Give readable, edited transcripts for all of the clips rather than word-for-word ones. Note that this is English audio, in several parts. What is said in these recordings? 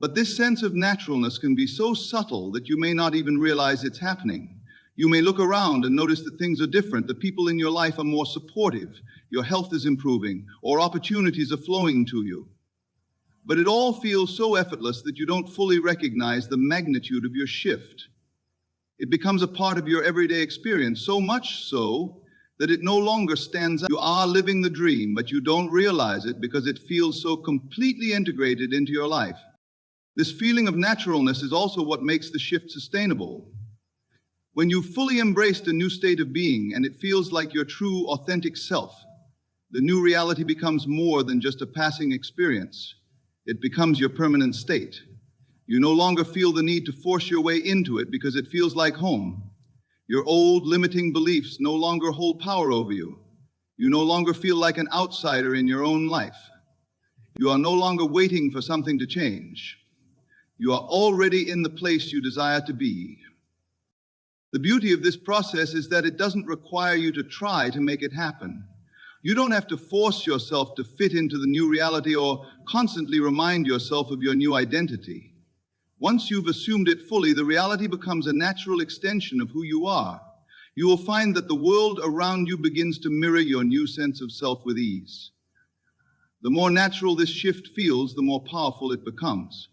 But this sense of naturalness can be so subtle that you may not even realize it's happening. You may look around and notice that things are different, that people in your life are more supportive, your health is improving, or opportunities are flowing to you. But it all feels so effortless that you don't fully recognize the magnitude of your shift. It becomes a part of your everyday experience, so much so that it no longer stands out. You are living the dream, but you don't realize it because it feels so completely integrated into your life. This feeling of naturalness is also what makes the shift sustainable. When you've fully embraced a new state of being and it feels like your true, authentic self, the new reality becomes more than just a passing experience. It becomes your permanent state. You no longer feel the need to force your way into it because it feels like home. Your old limiting beliefs no longer hold power over you. You no longer feel like an outsider in your own life. You are no longer waiting for something to change. You are already in the place you desire to be. The beauty of this process is that it doesn't require you to try to make it happen. You don't have to force yourself to fit into the new reality or constantly remind yourself of your new identity. Once you've assumed it fully, the reality becomes a natural extension of who you are. You will find that the world around you begins to mirror your new sense of self with ease. The more natural this shift feels, the more powerful it becomes.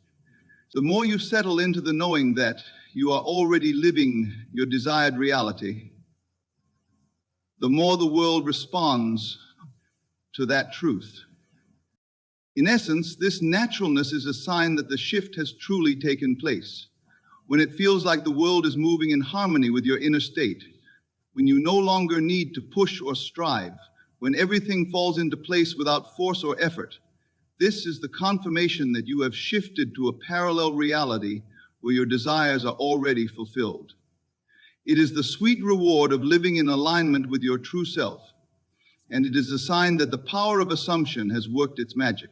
The more you settle into the knowing that you are already living your desired reality, the more the world responds to that truth. In essence, this naturalness is a sign that the shift has truly taken place. When it feels like the world is moving in harmony with your inner state, when you no longer need to push or strive, when everything falls into place without force or effort, this is the confirmation that you have shifted to a parallel reality where your desires are already fulfilled. It is the sweet reward of living in alignment with your true self, and it is a sign that the power of assumption has worked its magic.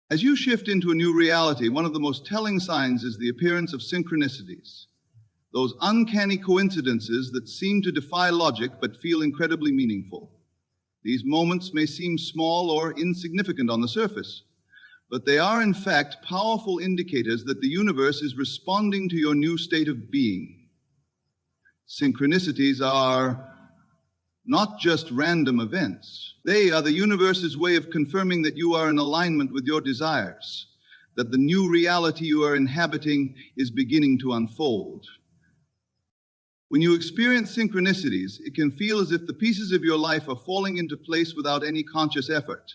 As you shift into a new reality, one of the most telling signs is the appearance of synchronicities, those uncanny coincidences that seem to defy logic but feel incredibly meaningful. These moments may seem small or insignificant on the surface, but they are in fact powerful indicators that the universe is responding to your new state of being. Synchronicities are not just random events. They are the universe's way of confirming that you are in alignment with your desires, that the new reality you are inhabiting is beginning to unfold. When you experience synchronicities, it can feel as if the pieces of your life are falling into place without any conscious effort.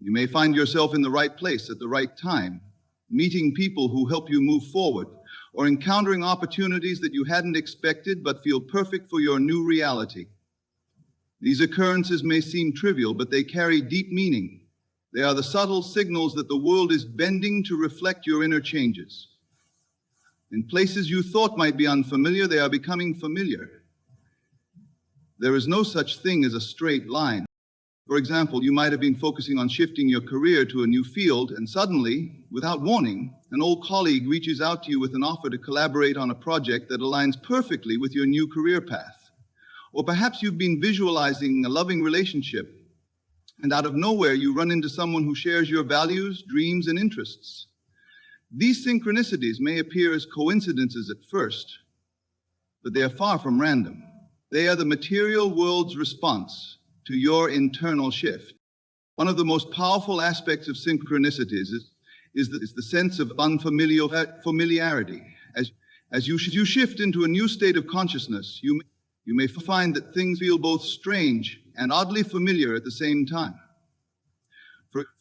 You may find yourself in the right place at the right time, meeting people who help you move forward, or encountering opportunities that you hadn't expected but feel perfect for your new reality. These occurrences may seem trivial, but they carry deep meaning. They are the subtle signals that the world is bending to reflect your inner changes. In places you thought might be unfamiliar, they are becoming familiar. There is no such thing as a straight line. For example, you might have been focusing on shifting your career to a new field, and suddenly, without warning, an old colleague reaches out to you with an offer to collaborate on a project that aligns perfectly with your new career path. Or perhaps you've been visualizing a loving relationship, and out of nowhere you run into someone who shares your values, dreams, and interests. These synchronicities may appear as coincidences at first, but they are far from random. They are the material world's response to your internal shift. One of the most powerful aspects of synchronicities is the sense of familiarity. As you shift into a new state of consciousness, you may find that things feel both strange and oddly familiar at the same time.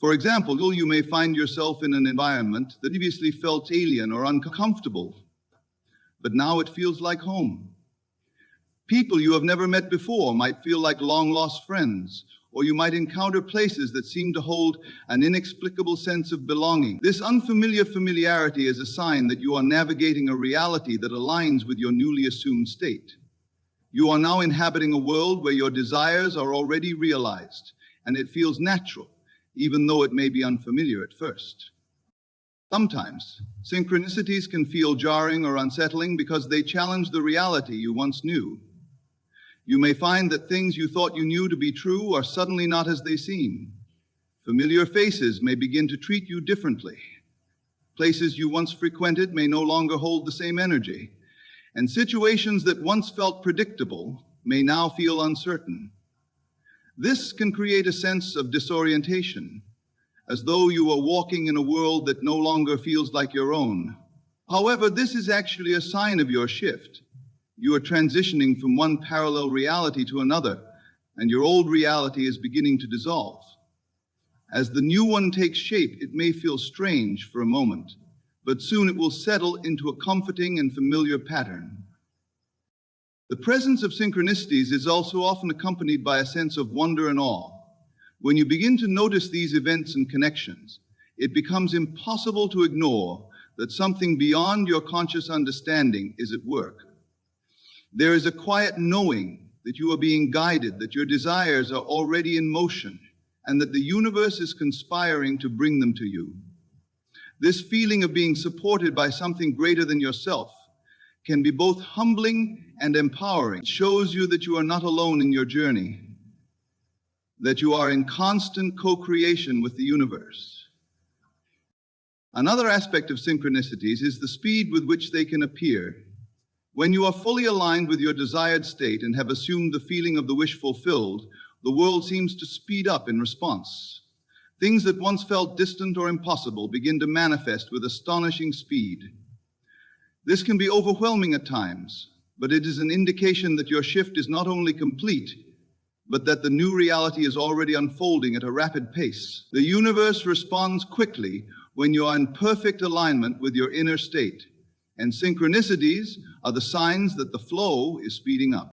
For example, you may find yourself in an environment that previously felt alien or uncomfortable, but now it feels like home. People you have never met before might feel like long-lost friends, or you might encounter places that seem to hold an inexplicable sense of belonging. This unfamiliar familiarity is a sign that you are navigating a reality that aligns with your newly assumed state. You are now inhabiting a world where your desires are already realized, and it feels natural, even though it may be unfamiliar at first. Sometimes, synchronicities can feel jarring or unsettling because they challenge the reality you once knew. You may find that things you thought you knew to be true are suddenly not as they seem. Familiar faces may begin to treat you differently. Places you once frequented may no longer hold the same energy, and situations that once felt predictable may now feel uncertain. This can create a sense of disorientation, as though you are walking in a world that no longer feels like your own. However, this is actually a sign of your shift. You are transitioning from one parallel reality to another, and your old reality is beginning to dissolve. As the new one takes shape, it may feel strange for a moment, but soon it will settle into a comforting and familiar pattern. The presence of synchronicities is also often accompanied by a sense of wonder and awe. When you begin to notice these events and connections, it becomes impossible to ignore that something beyond your conscious understanding is at work. There is a quiet knowing that you are being guided, that your desires are already in motion, and that the universe is conspiring to bring them to you. This feeling of being supported by something greater than yourself can be both humbling and empowering. It shows you that you are not alone in your journey, that you are in constant co-creation with the universe. Another aspect of synchronicities is the speed with which they can appear. When you are fully aligned with your desired state and have assumed the feeling of the wish fulfilled, the world seems to speed up in response. Things that once felt distant or impossible begin to manifest with astonishing speed. This can be overwhelming at times, but it is an indication that your shift is not only complete, but that the new reality is already unfolding at a rapid pace. The universe responds quickly when you are in perfect alignment with your inner state, and synchronicities are the signs that the flow is speeding up.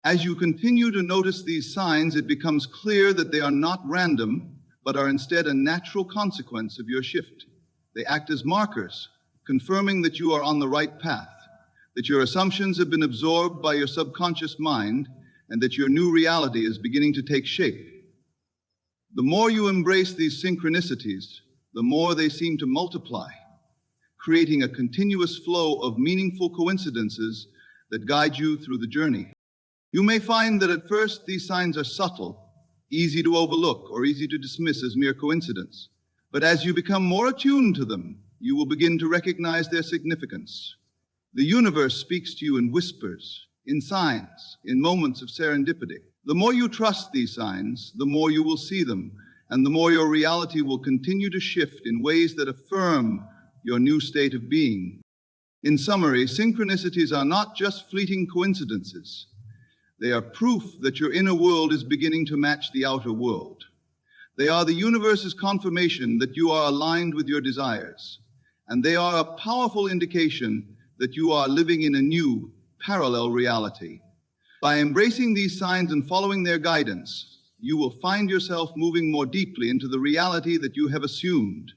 As you continue to notice these signs, it becomes clear that they are not random, but are instead a natural consequence of your shift. They act as markers, confirming that you are on the right path, that your assumptions have been absorbed by your subconscious mind, and that your new reality is beginning to take shape. The more you embrace these synchronicities, the more they seem to multiply, creating a continuous flow of meaningful coincidences that guide you through the journey. You may find that at first these signs are subtle, easy to overlook, or easy to dismiss as mere coincidence. But as you become more attuned to them, you will begin to recognize their significance. The universe speaks to you in whispers, in signs, in moments of serendipity. The more you trust these signs, the more you will see them, and the more your reality will continue to shift in ways that affirm your new state of being. In summary, synchronicities are not just fleeting coincidences. They are proof that your inner world is beginning to match the outer world. They are the universe's confirmation that you are aligned with your desires, and they are a powerful indication that you are living in a new, parallel reality. By embracing these signs and following their guidance, you will find yourself moving more deeply into the reality that you have assumed,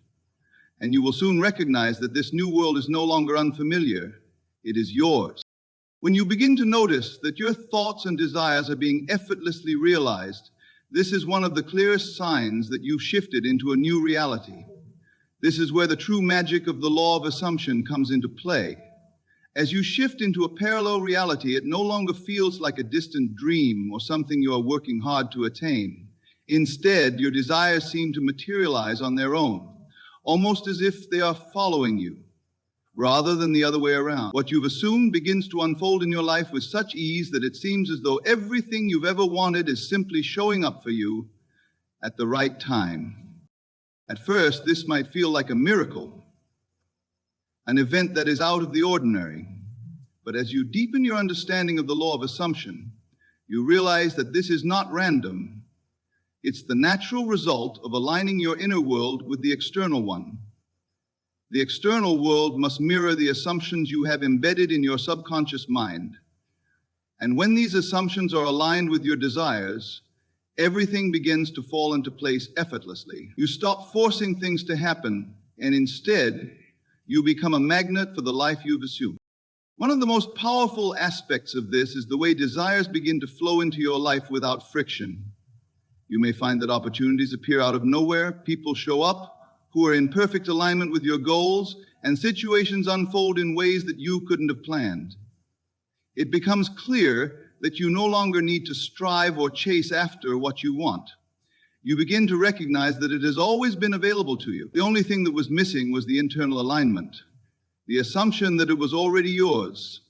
and you will soon recognize that this new world is no longer unfamiliar, it is yours. When you begin to notice that your thoughts and desires are being effortlessly realized, this is one of the clearest signs that you've shifted into a new reality. This is where the true magic of the law of assumption comes into play. As you shift into a parallel reality, it no longer feels like a distant dream or something you are working hard to attain. Instead, your desires seem to materialize on their own, almost as if they are following you, rather than the other way around. What you've assumed begins to unfold in your life with such ease that it seems as though everything you've ever wanted is simply showing up for you at the right time. At first, this might feel like a miracle, an event that is out of the ordinary. But as you deepen your understanding of the law of assumption, you realize that this is not random. It's the natural result of aligning your inner world with the external one. The external world must mirror the assumptions you have embedded in your subconscious mind. And when these assumptions are aligned with your desires, everything begins to fall into place effortlessly. You stop forcing things to happen, and instead, you become a magnet for the life you've assumed. One of the most powerful aspects of this is the way desires begin to flow into your life without friction. You may find that opportunities appear out of nowhere, people show up who are in perfect alignment with your goals, and situations unfold in ways that you couldn't have planned. It becomes clear that you no longer need to strive or chase after what you want. You begin to recognize that it has always been available to you. The only thing that was missing was the internal alignment, the assumption that it was already yours.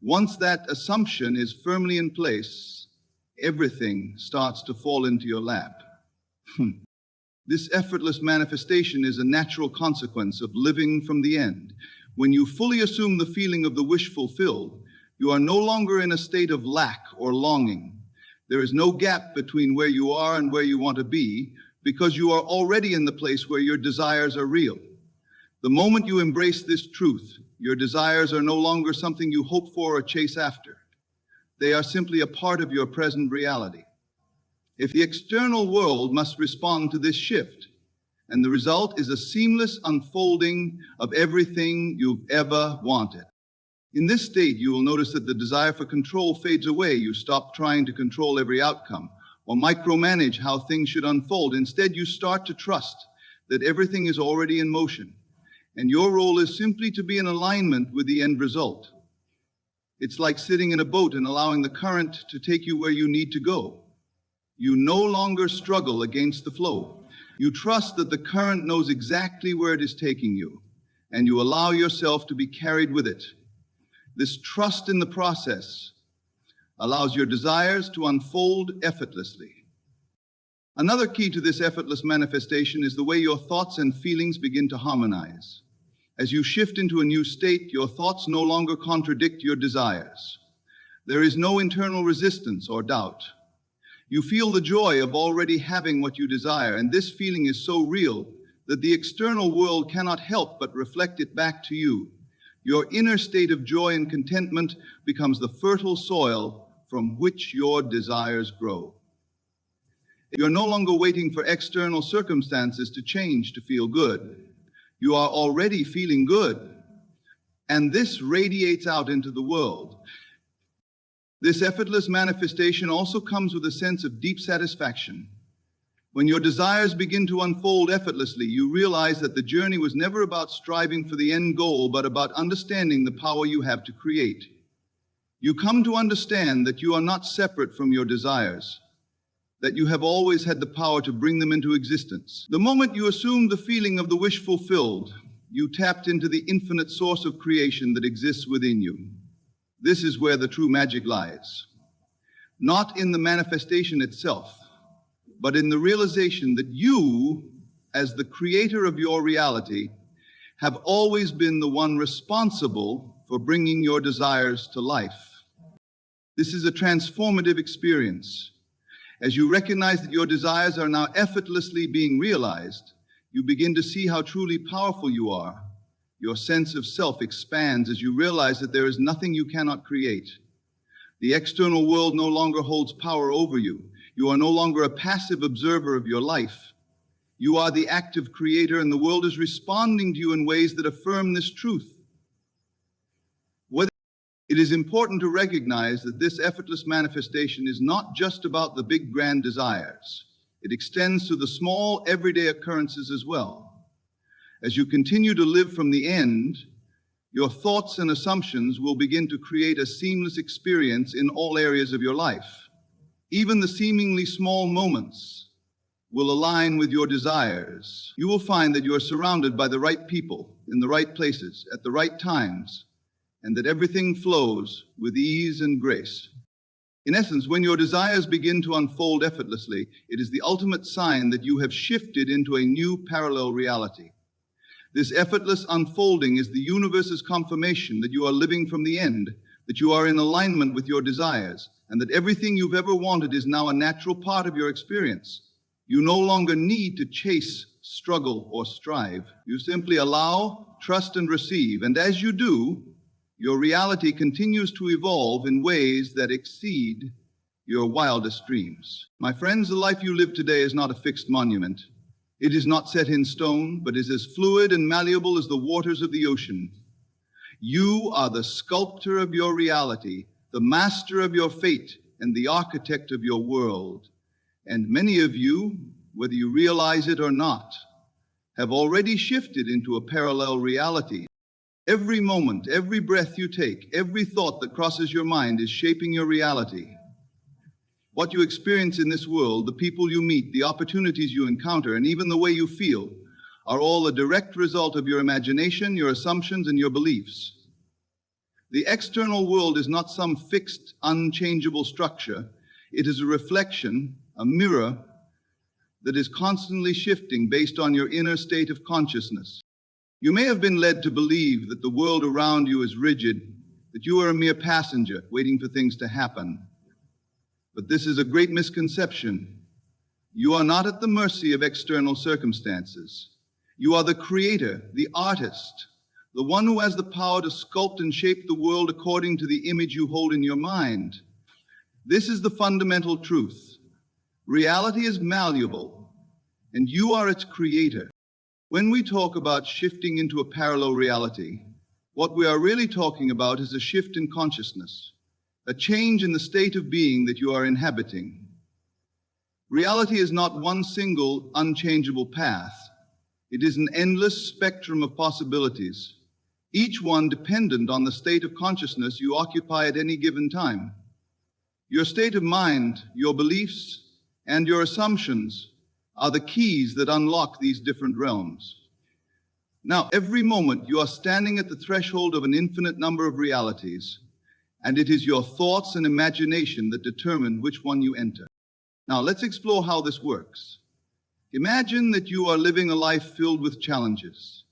Once that assumption is firmly in place, everything starts to fall into your lap. This effortless manifestation is a natural consequence of living from the end. When you fully assume the feeling of the wish fulfilled, you are no longer in a state of lack or longing. There is no gap between where you are and where you want to be, because you are already in the place where your desires are real. The moment you embrace this truth, your desires are no longer something you hope for or chase after. They are simply a part of your present reality. If the external world must respond to this shift, and the result is a seamless unfolding of everything you've ever wanted. In this state, you will notice that the desire for control fades away. You stop trying to control every outcome or micromanage how things should unfold. Instead, you start to trust that everything is already in motion, and your role is simply to be in alignment with the end result. It's like sitting in a boat and allowing the current to take you where you need to go. You no longer struggle against the flow. You trust that the current knows exactly where it is taking you, and you allow yourself to be carried with it. This trust in the process allows your desires to unfold effortlessly. Another key to this effortless manifestation is the way your thoughts and feelings begin to harmonize. As you shift into a new state, your thoughts no longer contradict your desires. There is no internal resistance or doubt. You feel the joy of already having what you desire, and this feeling is so real that the external world cannot help but reflect it back to you. Your inner state of joy and contentment becomes the fertile soil from which your desires grow. You're no longer waiting for external circumstances to change to feel good. You are already feeling good, and this radiates out into the world. This effortless manifestation also comes with a sense of deep satisfaction. When your desires begin to unfold effortlessly, you realize that the journey was never about striving for the end goal, but about understanding the power you have to create. You come to understand that you are not separate from your desires, that you have always had the power to bring them into existence. The moment you assumed the feeling of the wish fulfilled, you tapped into the infinite source of creation that exists within you. This is where the true magic lies. Not in the manifestation itself, but in the realization that you, as the creator of your reality, have always been the one responsible for bringing your desires to life. This is a transformative experience. As you recognize that your desires are now effortlessly being realized, you begin to see how truly powerful you are. Your sense of self expands as you realize that there is nothing you cannot create. The external world no longer holds power over you. You are no longer a passive observer of your life. You are the active creator, and the world is responding to you in ways that affirm this truth. It is important to recognize that this effortless manifestation is not just about the big grand desires. It extends to the small everyday occurrences as well. As you continue to live from the end, your thoughts and assumptions will begin to create a seamless experience in all areas of your life. Even the seemingly small moments will align with your desires. You will find that you are surrounded by the right people in the right places at the right times, and that everything flows with ease and grace. In essence, when your desires begin to unfold effortlessly, it is the ultimate sign that you have shifted into a new parallel reality. This effortless unfolding is the universe's confirmation that you are living from the end, that you are in alignment with your desires, and that everything you've ever wanted is now a natural part of your experience. You no longer need to chase, struggle, or strive. You simply allow, trust, and receive, and as you do, your reality continues to evolve in ways that exceed your wildest dreams. My friends, the life you live today is not a fixed monument. It is not set in stone, but is as fluid and malleable as the waters of the ocean. You are the sculptor of your reality, the master of your fate, and the architect of your world. And many of you, whether you realize it or not, have already shifted into a parallel reality. Every moment, every breath you take, every thought that crosses your mind is shaping your reality. What you experience in this world, the people you meet, the opportunities you encounter, and even the way you feel are all a direct result of your imagination, your assumptions, and your beliefs. The external world is not some fixed, unchangeable structure. It is a reflection, a mirror that is constantly shifting based on your inner state of consciousness. You may have been led to believe that the world around you is rigid, that you are a mere passenger waiting for things to happen. But this is a great misconception. You are not at the mercy of external circumstances. You are the creator, the artist, the one who has the power to sculpt and shape the world according to the image you hold in your mind. This is the fundamental truth. Reality is malleable, and you are its creator. When we talk about shifting into a parallel reality, what we are really talking about is a shift in consciousness, a change in the state of being that you are inhabiting. Reality is not one single, unchangeable path. It is an endless spectrum of possibilities, each one dependent on the state of consciousness you occupy at any given time. Your state of mind, your beliefs, and your assumptions are the keys that unlock these different realms. Now, every moment you are standing at the threshold of an infinite number of realities, and it is your thoughts and imagination that determine which one you enter. Now, let's explore how this works. Imagine that you are living a life filled with challenges,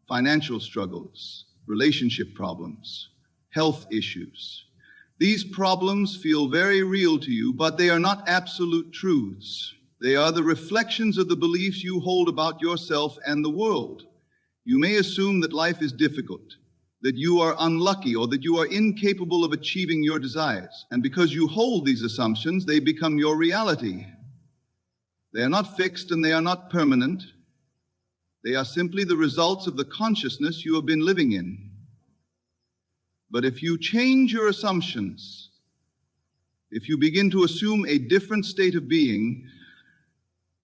financial struggles, relationship problems, health issues. These problems feel very real to you, but they are not absolute truths. They are the reflections of the beliefs you hold about yourself and the world. You may assume that life is difficult, that you are unlucky, or that you are incapable of achieving your desires. And because you hold these assumptions, they become your reality. They are not fixed and they are not permanent. They are simply the results of the consciousness you have been living in. But if you change your assumptions, if you begin to assume a different state of being,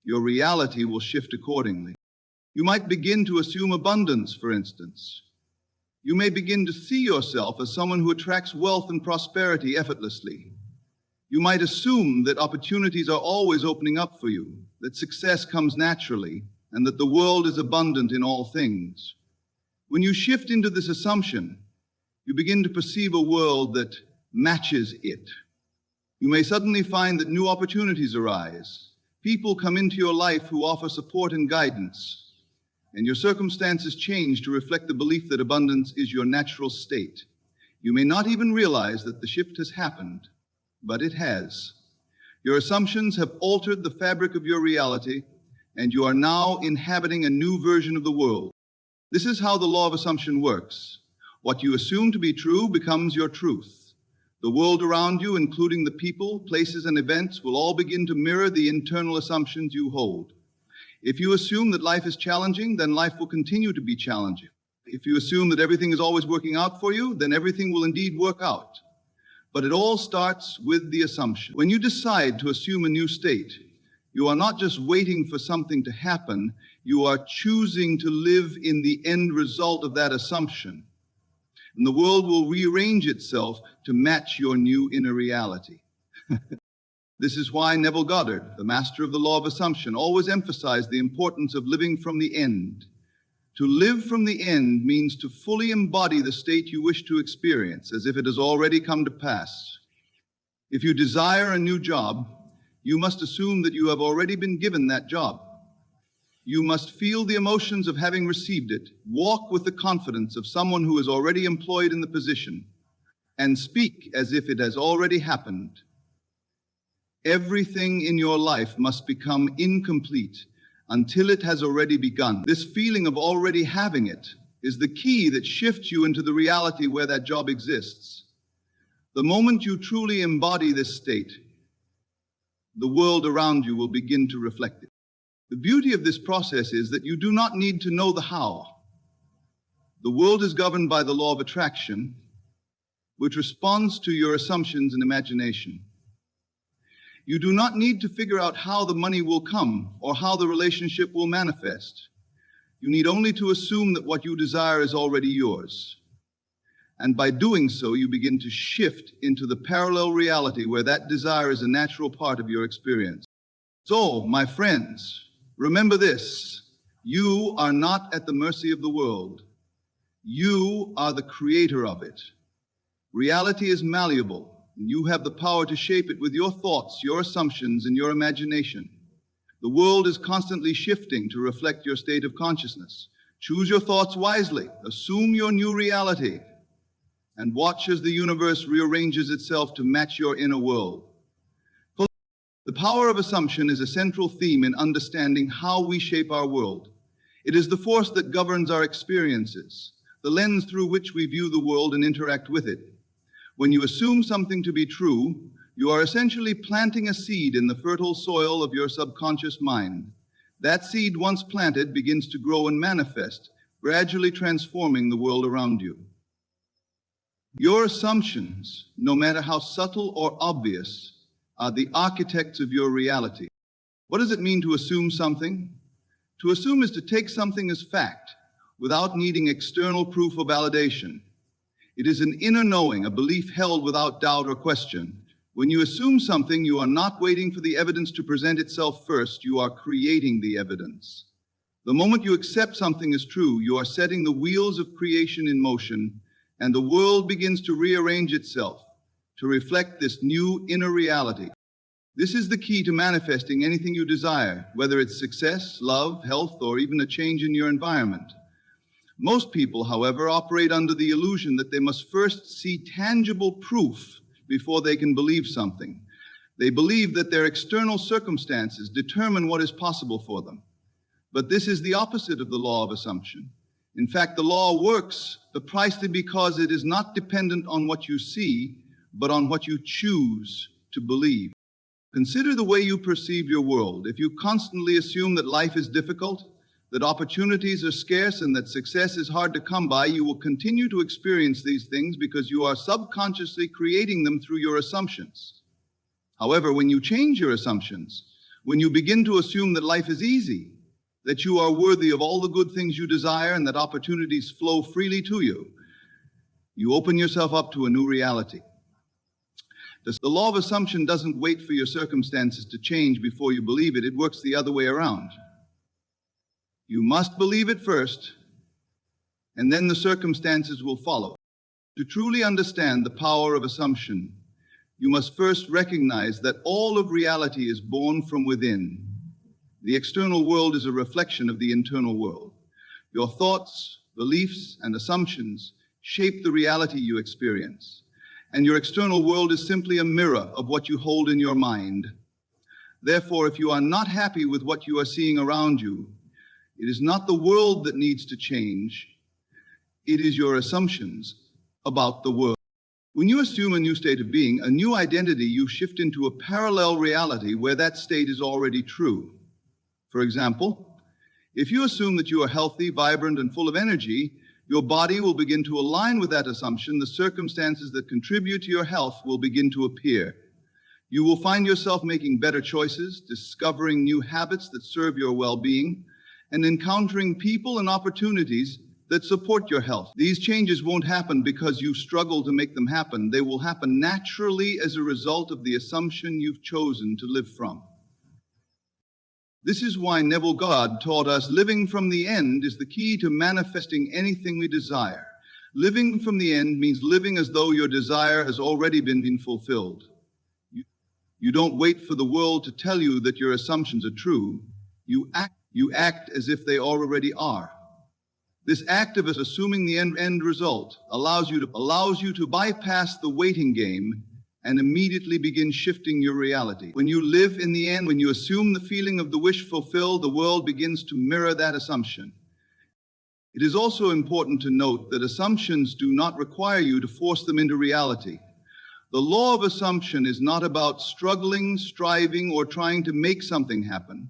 your reality will shift accordingly. You might begin to assume abundance, for instance. You may begin to see yourself as someone who attracts wealth and prosperity effortlessly. You might assume that opportunities are always opening up for you, that success comes naturally, and that the world is abundant in all things. When you shift into this assumption, you begin to perceive a world that matches it. You may suddenly find that new opportunities arise. People come into your life who offer support and guidance, and your circumstances change to reflect the belief that abundance is your natural state. You may not even realize that the shift has happened, but it has. Your assumptions have altered the fabric of your reality, and you are now inhabiting a new version of the world. This is how the law of assumption works. What you assume to be true becomes your truth. The world around you, including the people, places, and events, will all begin to mirror the internal assumptions you hold. If you assume that life is challenging, then life will continue to be challenging. If you assume that everything is always working out for you, then everything will indeed work out. But it all starts with the assumption. When you decide to assume a new state, you are not just waiting for something to happen, you are choosing to live in the end result of that assumption. And the world will rearrange itself to match your new inner reality. This is why Neville Goddard, the master of the law of assumption, always emphasized the importance of living from the end. To live from the end means to fully embody the state you wish to experience, as if it has already come to pass. If you desire a new job, you must assume that you have already been given that job. You must feel the emotions of having received it, walk with the confidence of someone who is already employed in the position, and speak as if it has already happened. Everything in your life must become incomplete until it has already begun. This feeling of already having it is the key that shifts you into the reality where that job exists. The moment you truly embody this state, the world around you will begin to reflect it. The beauty of this process is that you do not need to know the how. The world is governed by the law of attraction, which responds to your assumptions and imagination. You do not need to figure out how the money will come or how the relationship will manifest. You need only to assume that what you desire is already yours. And by doing so, you begin to shift into the parallel reality where that desire is a natural part of your experience. So, my friends, remember this: you are not at the mercy of the world. You are the creator of it. Reality is malleable, and you have the power to shape it with your thoughts, your assumptions, and your imagination. The world is constantly shifting to reflect your state of consciousness. Choose your thoughts wisely, assume your new reality, and watch as the universe rearranges itself to match your inner world. The power of assumption is a central theme in understanding how we shape our world. It is the force that governs our experiences, the lens through which we view the world and interact with it. When you assume something to be true, you are essentially planting a seed in the fertile soil of your subconscious mind. That seed, once planted, begins to grow and manifest, gradually transforming the world around you. Your assumptions, no matter how subtle or obvious, are the architects of your reality. What does it mean to assume something? To assume is to take something as fact without needing external proof or validation. It is an inner knowing, a belief held without doubt or question. When you assume something, you are not waiting for the evidence to present itself first, you are creating the evidence. The moment you accept something as true, you are setting the wheels of creation in motion, and the world begins to rearrange itself to reflect this new inner reality. This is the key to manifesting anything you desire, whether it's success, love, health, or even a change in your environment. Most people, however, operate under the illusion that they must first see tangible proof before they can believe something. They believe that their external circumstances determine what is possible for them. But this is the opposite of the law of assumption. In fact, the law works precisely because it is not dependent on what you see, but on what you choose to believe. Consider the way you perceive your world. If you constantly assume that life is difficult, that opportunities are scarce, and that success is hard to come by, you will continue to experience these things because you are subconsciously creating them through your assumptions. However, when you change your assumptions, when you begin to assume that life is easy, that you are worthy of all the good things you desire, and that opportunities flow freely to you, you open yourself up to a new reality. The law of assumption doesn't wait for your circumstances to change before you believe it. It works the other way around. You must believe it first, and then the circumstances will follow. To truly understand the power of assumption, you must first recognize that all of reality is born from within. The external world is a reflection of the internal world. Your thoughts, beliefs, and assumptions shape the reality you experience, and your external world is simply a mirror of what you hold in your mind. Therefore, if you are not happy with what you are seeing around you, it is not the world that needs to change, it is your assumptions about the world. When you assume a new state of being, a new identity, you shift into a parallel reality where that state is already true. For example, if you assume that you are healthy, vibrant, and full of energy, your body will begin to align with that assumption. The circumstances that contribute to your health will begin to appear. You will find yourself making better choices, discovering new habits that serve your well-being, and encountering people and opportunities that support your health. These changes won't happen because you struggle to make them happen. They will happen naturally as a result of the assumption you've chosen to live from. This is why Neville Goddard taught us living from the end is the key to manifesting anything we desire. Living from the end means living as though your desire has already been fulfilled. You don't wait for the world to tell you that your assumptions are true. You act as if they already are. This act of assuming the end result allows you to bypass the waiting game and immediately begin shifting your reality. When you live in the end, when you assume the feeling of the wish fulfilled, the world begins to mirror that assumption. It is also important to note that assumptions do not require you to force them into reality. The law of assumption is not about struggling, striving, or trying to make something happen.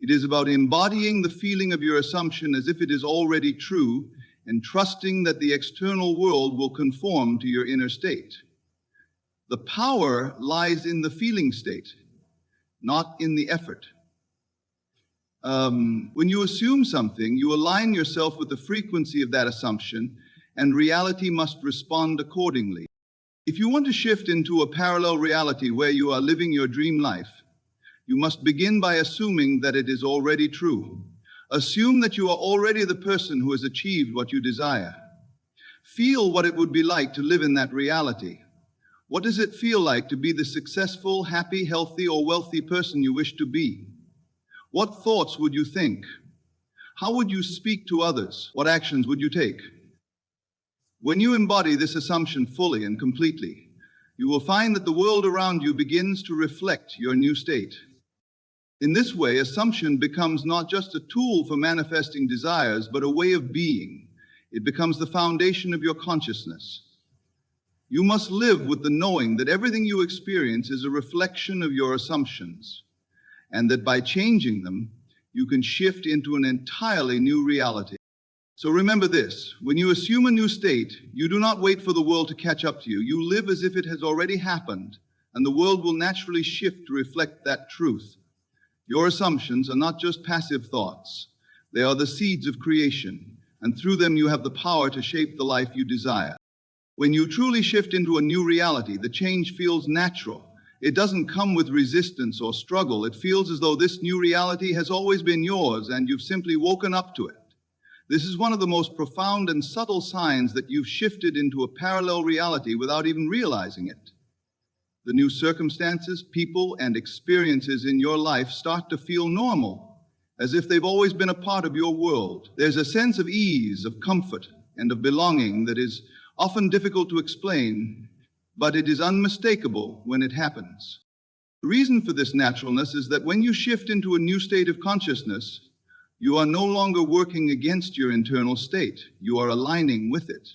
It is about embodying the feeling of your assumption as if it is already true and trusting that the external world will conform to your inner state. The power lies in the feeling state, not in the effort. When you assume something, you align yourself with the frequency of that assumption, and reality must respond accordingly. If you want to shift into a parallel reality where you are living your dream life, you must begin by assuming that it is already true. Assume that you are already the person who has achieved what you desire. Feel what it would be like to live in that reality. What does it feel like to be the successful, happy, healthy, or wealthy person you wish to be? What thoughts would you think? How would you speak to others? What actions would you take? When you embody this assumption fully and completely, you will find that the world around you begins to reflect your new state. In this way, assumption becomes not just a tool for manifesting desires, but a way of being. It becomes the foundation of your consciousness. You must live with the knowing that everything you experience is a reflection of your assumptions, and that by changing them, you can shift into an entirely new reality. So remember this, when you assume a new state, you do not wait for the world to catch up to you. You live as if it has already happened, and the world will naturally shift to reflect that truth. Your assumptions are not just passive thoughts. They are the seeds of creation, and through them you have the power to shape the life you desire. When you truly shift into a new reality, the change feels natural. It doesn't come with resistance or struggle. It feels as though this new reality has always been yours, and you've simply woken up to it. This is one of the most profound and subtle signs that you've shifted into a parallel reality without even realizing it. The new circumstances, people, and experiences in your life start to feel normal, as if they've always been a part of your world. There's a sense of ease, of comfort, and of belonging that is often difficult to explain, but it is unmistakable when it happens. The reason for this naturalness is that when you shift into a new state of consciousness, you are no longer working against your internal state. You are aligning with it.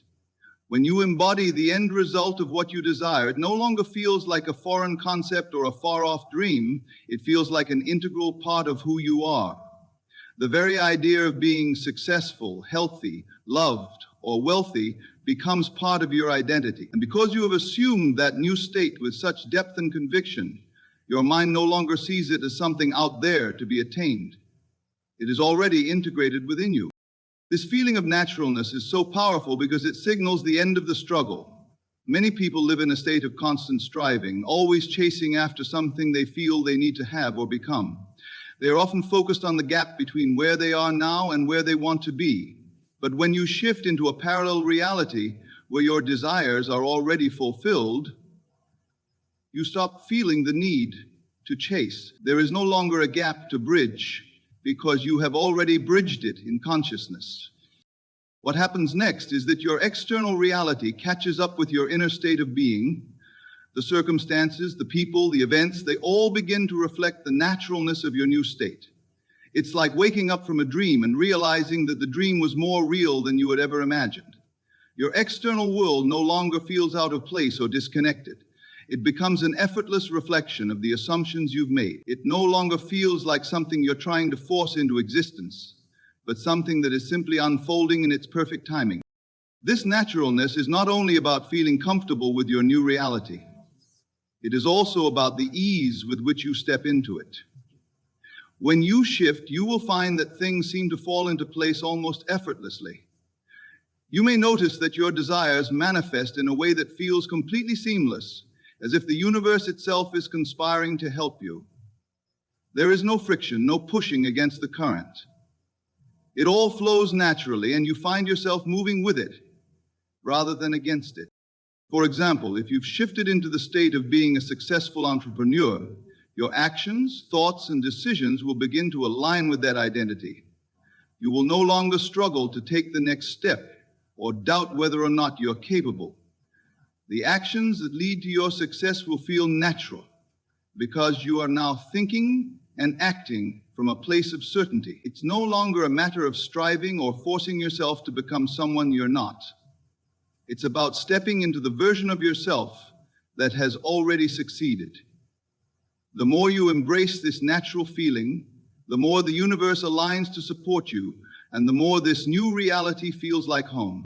When you embody the end result of what you desire, it no longer feels like a foreign concept or a far-off dream. It feels like an integral part of who you are. The very idea of being successful, healthy, loved, or wealthy becomes part of your identity. And because you have assumed that new state with such depth and conviction, your mind no longer sees it as something out there to be attained. It is already integrated within you. This feeling of naturalness is so powerful because it signals the end of the struggle. Many people live in a state of constant striving, always chasing after something they feel they need to have or become. They are often focused on the gap between where they are now and where they want to be. But when you shift into a parallel reality where your desires are already fulfilled, you stop feeling the need to chase. There is no longer a gap to bridge, because you have already bridged it in consciousness. What happens next is that your external reality catches up with your inner state of being. The circumstances, the people, the events, they all begin to reflect the naturalness of your new state. It's like waking up from a dream and realizing that the dream was more real than you had ever imagined. Your external world no longer feels out of place or disconnected. It becomes an effortless reflection of the assumptions you've made. It no longer feels like something you're trying to force into existence, but something that is simply unfolding in its perfect timing. This naturalness is not only about feeling comfortable with your new reality, it is also about the ease with which you step into it. When you shift, you will find that things seem to fall into place almost effortlessly. You may notice that your desires manifest in a way that feels completely seamless, as if the universe itself is conspiring to help you. There is no friction, no pushing against the current. It all flows naturally, and you find yourself moving with it rather than against it. For example, if you've shifted into the state of being a successful entrepreneur, your actions, thoughts, and decisions will begin to align with that identity. You will no longer struggle to take the next step or doubt whether or not you're capable. The actions that lead to your success will feel natural because you are now thinking and acting from a place of certainty. It's no longer a matter of striving or forcing yourself to become someone you're not. It's about stepping into the version of yourself that has already succeeded. The more you embrace this natural feeling, the more the universe aligns to support you, and the more this new reality feels like home.